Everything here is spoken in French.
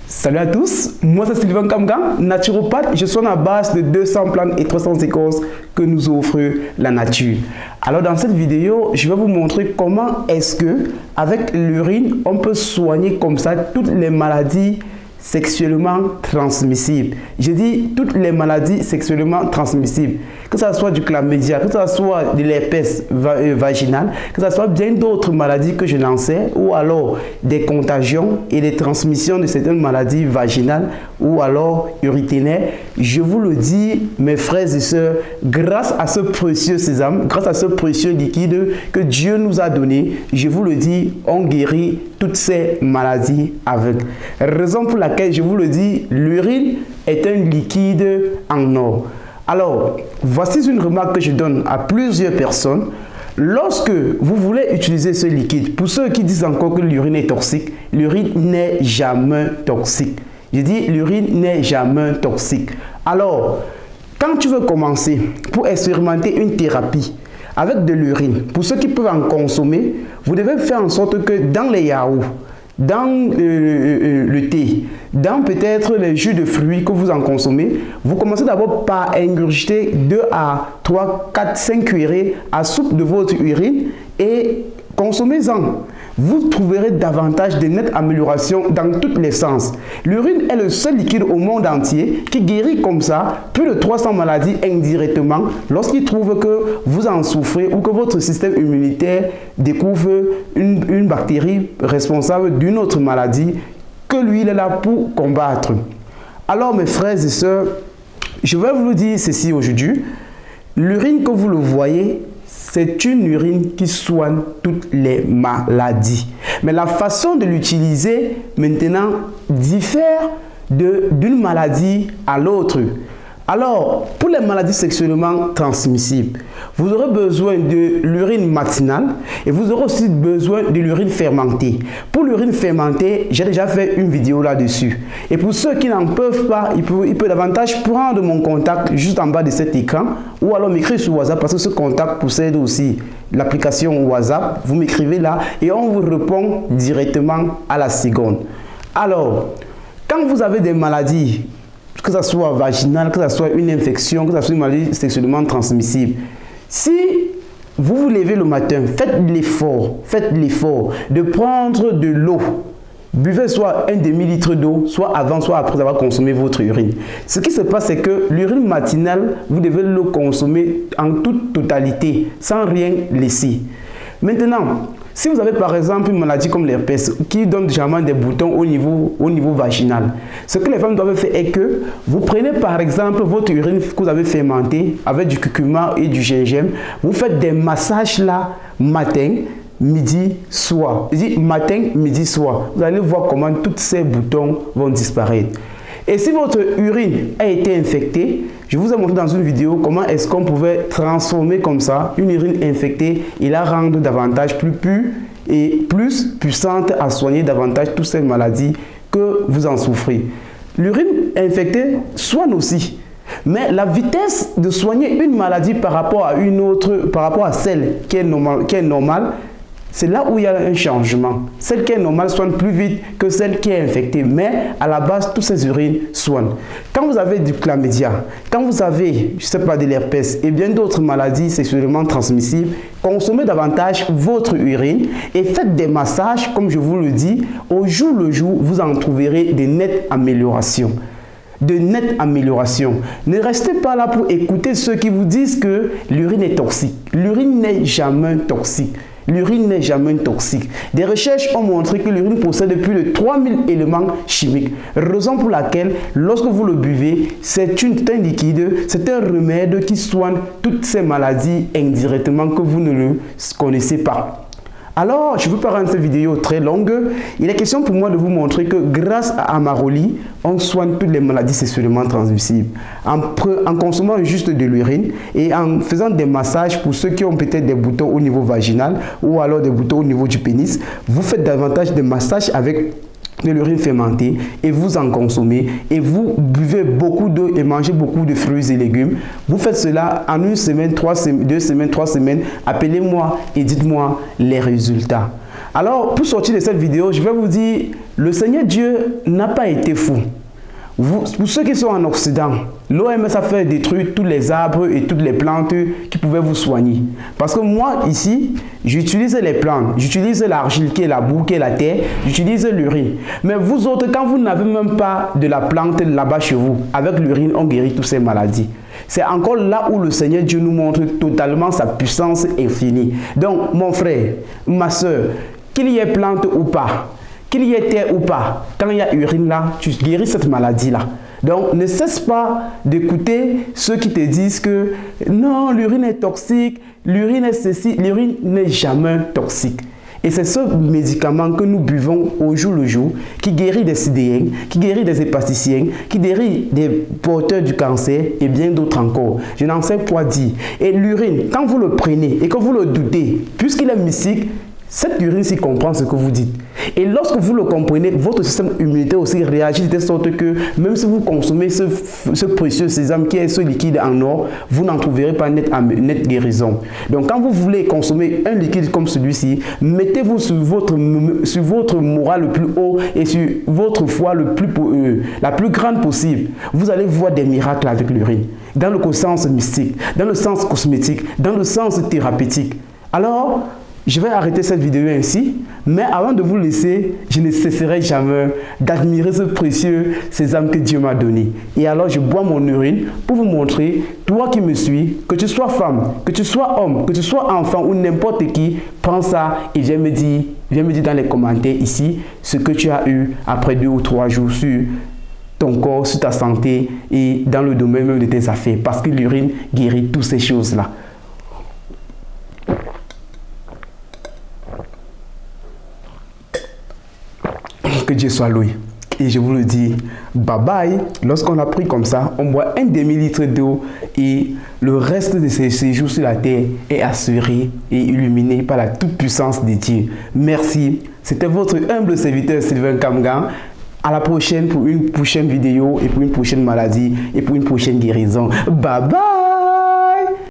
Salut à tous, moi c'est Sylvain Kamgan, naturopathe. Je suis à la base de 200 plantes et 300 séquences que nous offre la nature. Alors dans cette vidéo, je vais vous montrer comment est-ce que avec l'urine, on peut soigner comme ça toutes les maladies sexuellement transmissibles. Je dis toutes les maladies sexuellement transmissibles, que ce soit du chlamydia, que ce soit de l'herpès vaginal, que ce soit bien d'autres maladies que je n'en sais, ou alors des contagions et des transmissions de certaines maladies vaginales ou alors urinaires. Je vous le dis, mes frères et sœurs, grâce à ce précieux sésame, grâce à ce précieux liquide que Dieu nous a donné, je vous le dis, on guérit toutes ces maladies avec. Raison pour laquelle je vous le dis, l'urine est un liquide en or. Alors, voici une remarque que je donne à plusieurs personnes. Lorsque vous voulez utiliser ce liquide, pour ceux qui disent encore que l'urine est toxique, l'urine n'est jamais toxique. Je dis, l'urine n'est jamais toxique. Alors, quand tu veux commencer pour expérimenter une thérapie avec de l'urine, pour ceux qui peuvent en consommer, vous devez faire en sorte que dans les yaourts, dans le thé, dans peut-être les jus de fruits que vous en consommez, vous commencez d'abord par ingurgiter 2 à 3, 4, 5 cuillerées à soupe de votre urine et consommez-en. Vous trouverez davantage de nettes améliorations dans tous les sens. L'urine est le seul liquide au monde entier qui guérit comme ça plus de 300 maladies indirectement lorsqu'il trouve que vous en souffrez ou que votre système immunitaire découvre une bactérie responsable d'une autre maladie que lui il est là pour combattre. Alors mes frères et sœurs, je vais vous dire ceci aujourd'hui. L'urine que vous le voyez, c'est une urine qui soigne toutes les maladies. Mais la façon de l'utiliser maintenant diffère d'une maladie à l'autre. Alors, pour les maladies sexuellement transmissibles, vous aurez besoin de l'urine matinale et vous aurez aussi besoin de l'urine fermentée. Pour l'urine fermentée, j'ai déjà fait une vidéo là-dessus. Et pour ceux qui n'en peuvent pas, ils peuvent davantage prendre mon contact juste en bas de cet écran ou alors m'écrire sur WhatsApp parce que ce contact possède aussi l'application WhatsApp. Vous m'écrivez là et on vous répond directement à la seconde. Alors, quand vous avez des maladies, que ce soit vaginal, que ce soit une infection, que ce soit une maladie sexuellement transmissible. Si vous vous levez le matin, faites l'effort de prendre de l'eau. Buvez soit un demi-litre d'eau, soit avant, soit après avoir consommé votre urine. Ce qui se passe, c'est que l'urine matinale, vous devez le consommer en toute totalité, sans rien laisser. Maintenant, si vous avez par exemple une maladie comme l'herpès qui donne généralement des boutons au niveau vaginal, ce que les femmes doivent faire est que vous prenez par exemple votre urine que vous avez fermentée avec du curcuma et du gingembre, vous faites des massages là matin, midi, soir. Je dis matin, midi, soir. Vous allez voir comment tous ces boutons vont disparaître. Et si votre urine a été infectée, je vous ai montré dans une vidéo comment est-ce qu'on pouvait transformer comme ça une urine infectée et la rendre davantage plus pure et plus puissante à soigner davantage toutes ces maladies que vous en souffrez. L'urine infectée soigne aussi. Mais la vitesse de soigner une maladie par rapport à une autre, par rapport à celle qui est normale, c'est là où il y a un changement. Celle qui est normale soigne plus vite que celle qui est infectée. Mais à la base, toutes ces urines soignent. Quand vous avez du chlamydia, quand vous avez, je ne sais pas, de l'herpès et bien d'autres maladies sexuellement transmissibles, consommez davantage votre urine et faites des massages, comme je vous le dis, au jour le jour, vous en trouverez de nettes améliorations. Ne restez pas là pour écouter ceux qui vous disent que l'urine est toxique. L'urine n'est jamais toxique. L'urine n'est jamais toxique. Des recherches ont montré que l'urine possède plus de 3000 éléments chimiques. Raison pour laquelle, lorsque vous le buvez, c'est un liquide, c'est un remède qui soigne toutes ces maladies indirectement que vous ne le connaissez pas. Alors, je ne veux pas rendre cette vidéo très longue. Il est question pour moi de vous montrer que grâce à Amaroli, on soigne toutes les maladies sexuellement transmissibles. En consommant juste de l'urine et en faisant des massages pour ceux qui ont peut-être des boutons au niveau vaginal ou alors des boutons au niveau du pénis, vous faites davantage de massages avec de l'urine fermentée et vous en consommez et vous buvez beaucoup d'eau et mangez beaucoup de fruits et légumes. Vous faites cela en 1 semaine, 2 semaines, 3 semaines. Appelez-moi et dites-moi les résultats. Alors, pour sortir de cette vidéo, je vais vous dire, le Seigneur Dieu n'a pas été fou. Pour ceux qui sont en Occident, l'OMS a fait détruire tous les arbres et toutes les plantes qui pouvaient vous soigner. Parce que moi, ici, j'utilise les plantes, j'utilise l'argile qui est la boue, qui est la terre, j'utilise l'urine. Mais vous autres, quand vous n'avez même pas de la plante là-bas chez vous, avec l'urine, on guérit toutes ces maladies. C'est encore là où le Seigneur Dieu nous montre totalement sa puissance infinie. Donc, mon frère, ma soeur, qu'il y ait plante ou pas, qu'il y ait terre ou pas, quand il y a urine là, tu guéris cette maladie-là. Donc, ne cesse pas d'écouter ceux qui te disent que non, l'urine est toxique, l'urine est ceci, l'urine n'est jamais toxique. Et c'est ce médicament que nous buvons au jour le jour qui guérit des sidéens, qui guérit des hépaticiens, qui guérit des porteurs du cancer et bien d'autres encore. Je n'en sais quoi dire. Et l'urine, quand vous le prenez et que vous le doutez, puisqu'il est mystique, cette urine-ci comprend ce que vous dites. Et lorsque vous le comprenez, votre système immunitaire aussi réagit de telle sorte que même si vous consommez ce précieux sésame qui est ce liquide en or, vous n'en trouverez pas net guérison. Donc quand vous voulez consommer un liquide comme celui-ci, mettez-vous sur votre morale le plus haut et sur votre foi la plus grande possible. Vous allez voir des miracles avec l'urine. Dans le sens mystique, dans le sens cosmétique, dans le sens thérapeutique. Alors, je vais arrêter cette vidéo ainsi, mais avant de vous laisser, je ne cesserai jamais d'admirer ce précieux sésame que Dieu m'a donné. Et alors, je bois mon urine pour vous montrer, toi qui me suis, que tu sois femme, que tu sois homme, que tu sois enfant ou n'importe qui, prends ça et viens me dire dans les commentaires ici ce que tu as eu après 2 ou 3 jours sur ton corps, sur ta santé et dans le domaine même de tes affaires. Parce que l'urine guérit toutes ces choses-là. Que Dieu soit loué. Et je vous le dis, bye bye. Lorsqu'on a pris comme ça, on boit un demi-litre d'eau et le reste de ses séjours sur la terre est assuré et illuminé par la toute-puissance de Dieu. Merci. C'était votre humble serviteur Sylvain Kamgan. À la prochaine pour une prochaine vidéo et pour une prochaine maladie et pour une prochaine guérison. Bye bye.